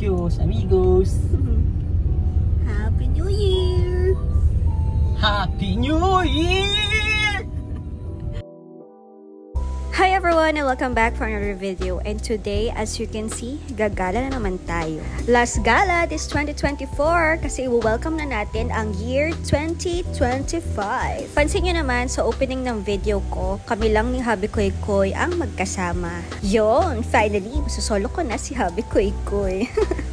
Adios, amigos! Happy New Year! Happy New Year! Hi everyone and welcome back for another video, and today as you can see, gagala na naman tayo. Last gala this 2024 kasi welcome na natin ang year 2025. Pansin nyo naman sa opening ng video ko, kami lang ni Hubby Koy Koy ang magkasama. Yon, finally, masosolo ko na si Hubby Koy Koy.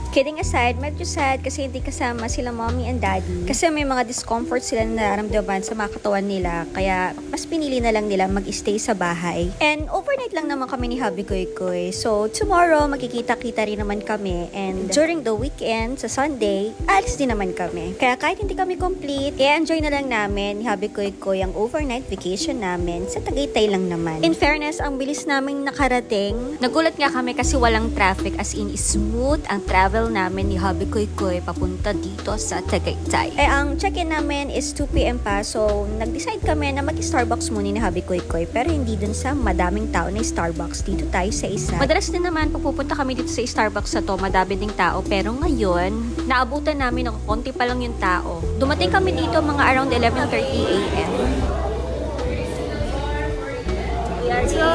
Kidding aside, medyo sad kasi hindi kasama sila mommy and daddy. Kasi may mga discomfort sila na nararamdaman sa mga katawan nila. Kaya mas pinili na lang nila mag-stay sa bahay. And overnight lang naman kami ni Hubby Koy Koy. So tomorrow, magkikita-kita rin naman kami. And during the weekend, sa Sunday, alis din naman kami. Kaya kahit hindi kami complete, i-enjoy na lang namin ni Hubby Koy Koy ang overnight vacation namin. Sa Tagaytay lang naman. In fairness, ang bilis namin nakarating. Nagulat nga kami kasi walang traffic, as in smooth ang travel namin ni Hubby Koy Koy papunta dito sa Tagaytay. Ang check-in namin is 2 PM pa, so nag-decide kami na mag-Starbucks muna ni Hubby Koy Koy, pero hindi dun sa madaming tao na Starbucks. Dito tayo sa isa. Madalas din naman pag pupunta kami dito sa Starbucks na to, madami ding tao, pero ngayon naabutan namin ng konti pa lang yung tao. Dumating kami dito mga around 11:30 AM. Let's go!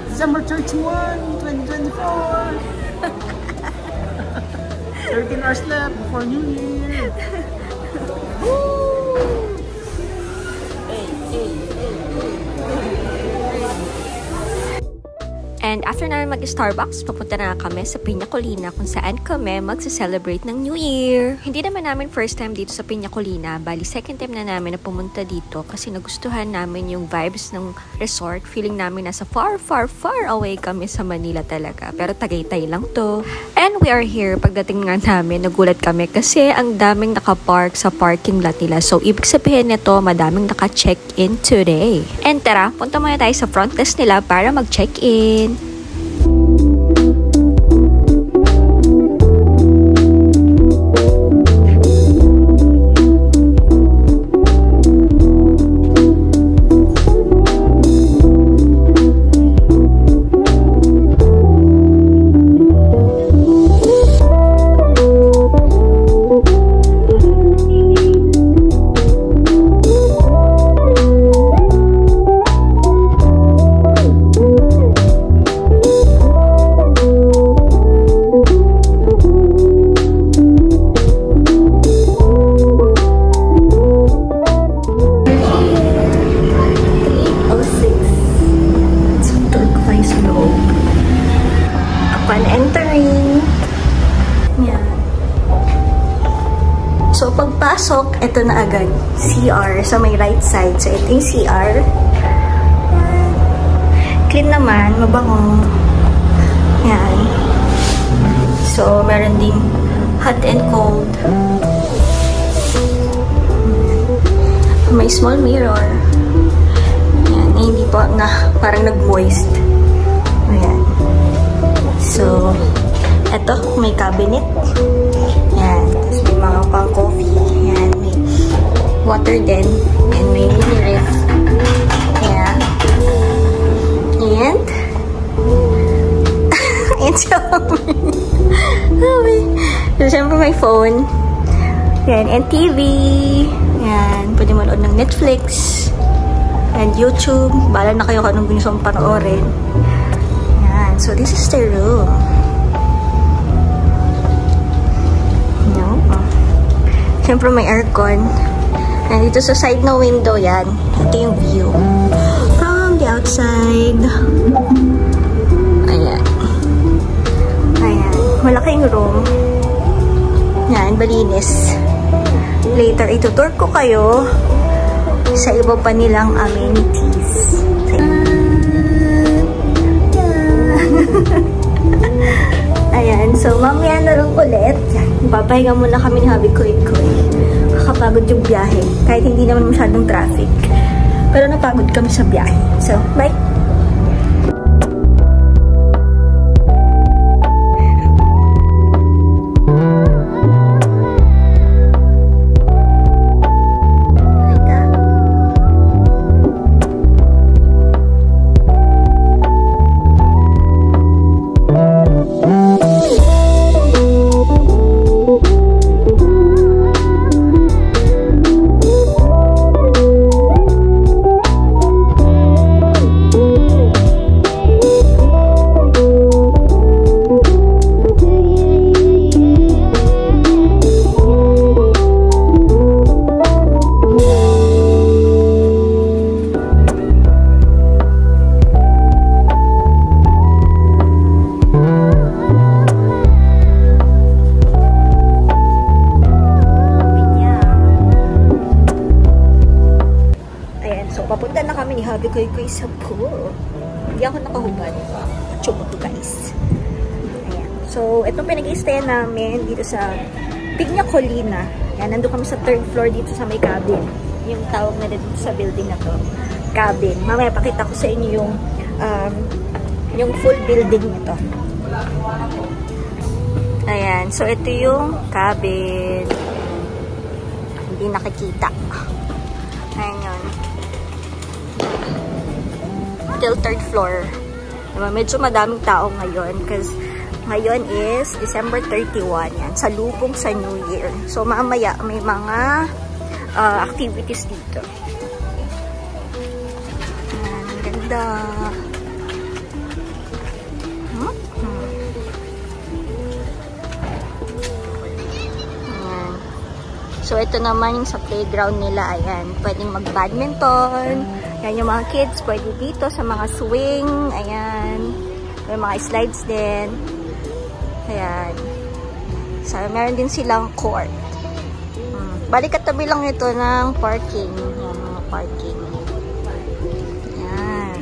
December 31, 2024! 13 hours left before New Year. Woo! And after namin mag-Starbucks, papunta na kami sa Piña Colina kung saan kami magsa-celebrate ng New Year. Hindi naman namin first time dito sa Piña Colina, bali second time na namin na pumunta dito kasi nagustuhan namin yung vibes ng resort. Feeling namin nasa far away kami sa Manila talaga. Pero Tagaytay lang to. And we are here. Pagdating nga namin, nagulat kami kasi ang daming nakapark sa parking lot nila. So, ibig sabihin nito, madaming naka-check-in today. And tara, punta muna tayo sa front desk nila para mag-check-in. Upon entering, yan. So, pagpasok, ito na agad, CR sa may right side. So, ito yung CR. Yan. Clean naman, mabango. Yan. So, meron ding hot and cold. May small mirror. Yan, hindi po na parang nag-moist. Ayan. So, eto, may cabinet. Yan. Tapos may mga pang-coffee. Yan. May water din. And may mini ref. Yan. And, and so, syempre may phone. Yan. And TV. Yan. Pwede manood ng Netflix. And YouTube. Bahala na kayo kung anong gusto mong panoorin. So, this is the room. No? Siyempre, may aircon. And dito sa side na window, yan. Ito yung view. From the outside. Ayan. Ayan. Malaking room. Yan, malinis. Later, itutour ko kayo sa iba pa nilang amenities. Ayan, so mamaya na rin ulit. Papahinga muna kami ni Hubby Koy Koy. Kakapagod yung biyahe. Kahit hindi naman masyadong traffic. Pero napagod kami sa biyahe. So, bye! Yeah. sa pool. Hindi ako nakahubad. Chubo to guys. Ayan. So, itong pinag-i-stayan namin dito sa Piña Colina. Ayan, nandun kami sa 3rd floor dito sa may cabin. Yung tawag na dito sa building na to. Cabin. Mamaya pakita ko sa inyo yung full building nito. Ayan. So, ito yung cabin. Hindi nakikita. Ayan yun. Till 3rd floor. Diba? Medyo madaming tao ngayon kasi ngayon is December 31. Yan. Sa lubong sa New Year. So, mamaya may mga activities dito. Ayan. Ang ganda. So, ito naman yung sa playground nila. Ayan, pwedeng mag-badminton. Ayan, yung mga kids, pwede dito sa mga swing. Ayan. May mga slides din. Ayan. So, meron din silang court. Balik katabi lang ito ng parking. Ayan, mga parking. Ayan.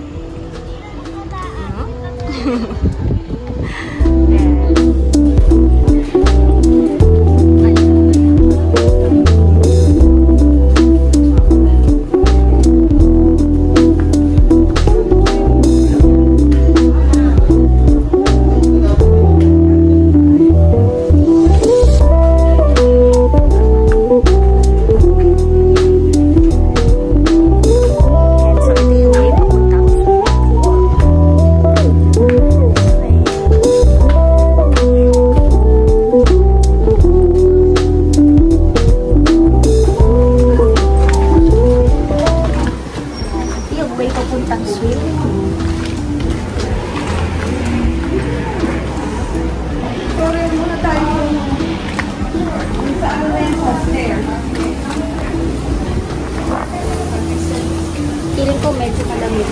Feeling ko medyo malamig.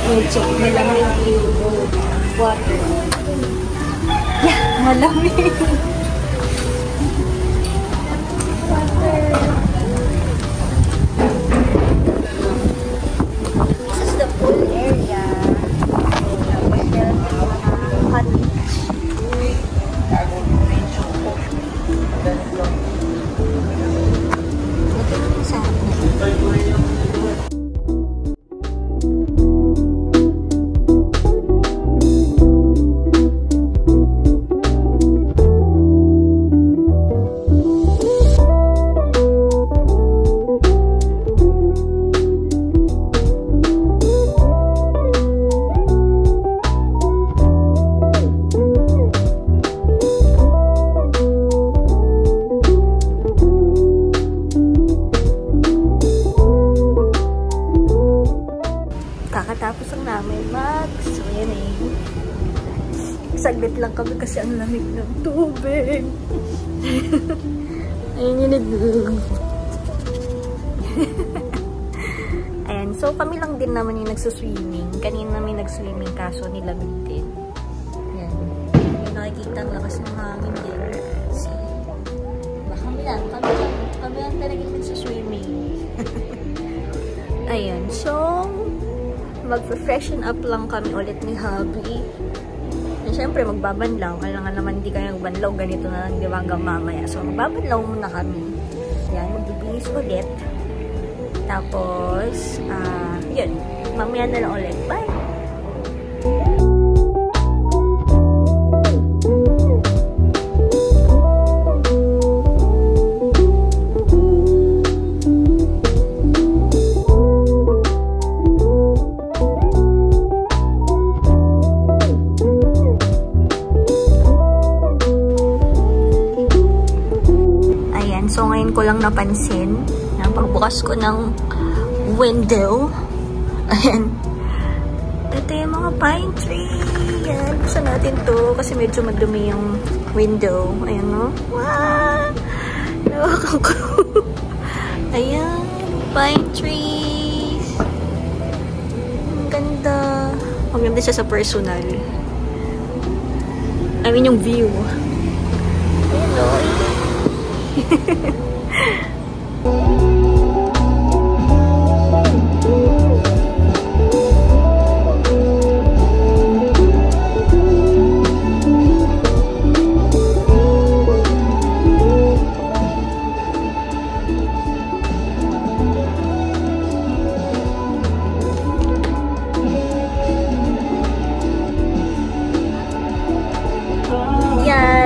Medyo malamig yung water. Yeah, malamig. This is the pool area. Kakatapos lang namin mag-swimming. Saglit lang kami kasi ang lamig ng tubig. Ayun yun. Ayan, so kami lang din naman yung nagsuswimming. Kanina namin nag-swimming kaso nilamig din. Ayan. Yung nakikita ang lakas ng hangin din. See? Kami lang talaga yung nagsuswimming. Ayan, so mag-freshen up lang kami ulit ni hubby. And syempre, magbabanlaw. Kailangan naman hindi kayo magbanlaw. Ganito na lang, di ba, hanggang mamaya. So, magbabanlaw muna kami. Yan, magbibihis ulit. Tapos, yun. Mamaya na lang ulit. Bye! So, ngayon ko lang napansin na pagbukas ko ng window. Ayan. Ito yung mga pine tree. Ayan. Buksan natin to kasi medyo madumi yung window. Ayan, no? Wow! Nawakan ko. Ayan. Pine trees. Ang ganda. Maganda siya sa personal. I mean, yung view. Ayan, no?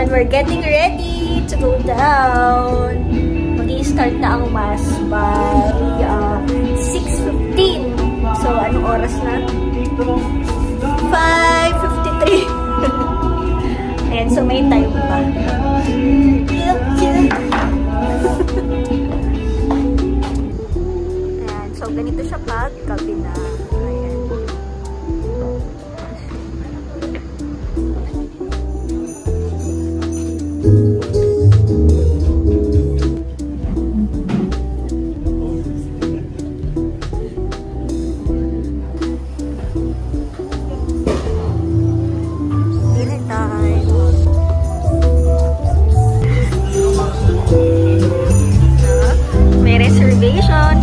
And we're getting ready to go down. Mag-i-start na ang mass by 6:15. So, anong oras na? 5:53. Ayan, so may time pa. Ayan, so ganito siya pag gabi na. Ayan.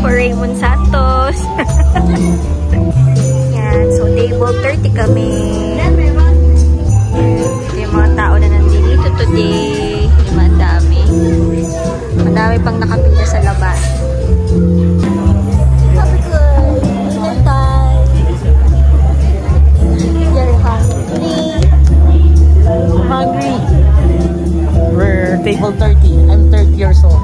For Raymond Santos. Yan. So, table 30 kami. Yung mga tao na nandito today. Madami. Madami pang nakapila sa labas. Happy good. Dinner time. You're hungry. Hungry. We're table 30. I'm 30 years old.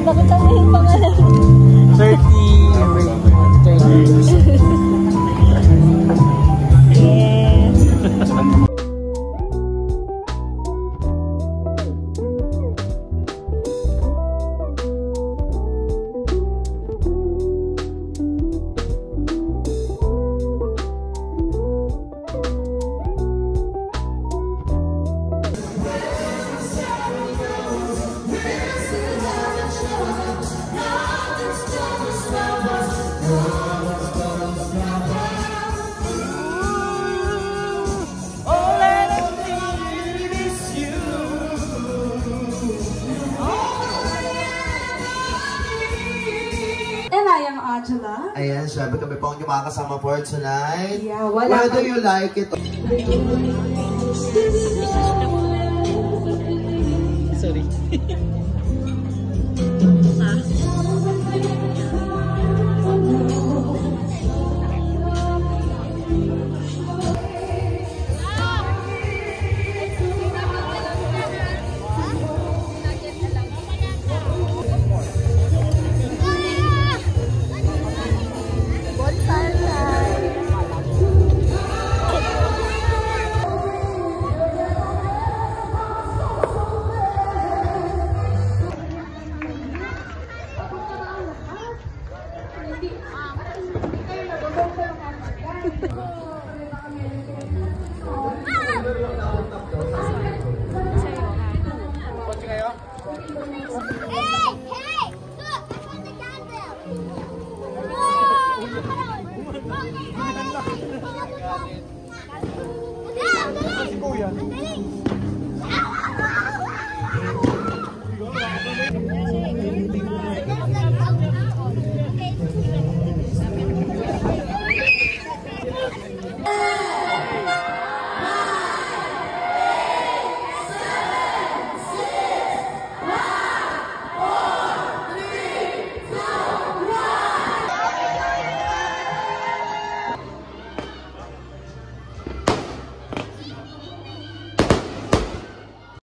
Bakit ang yung pangalan? 30 years. Yes. Ayan, syempre kami po ang makakasama for tonight. Yeah, wala. Whether you like it. Sorry.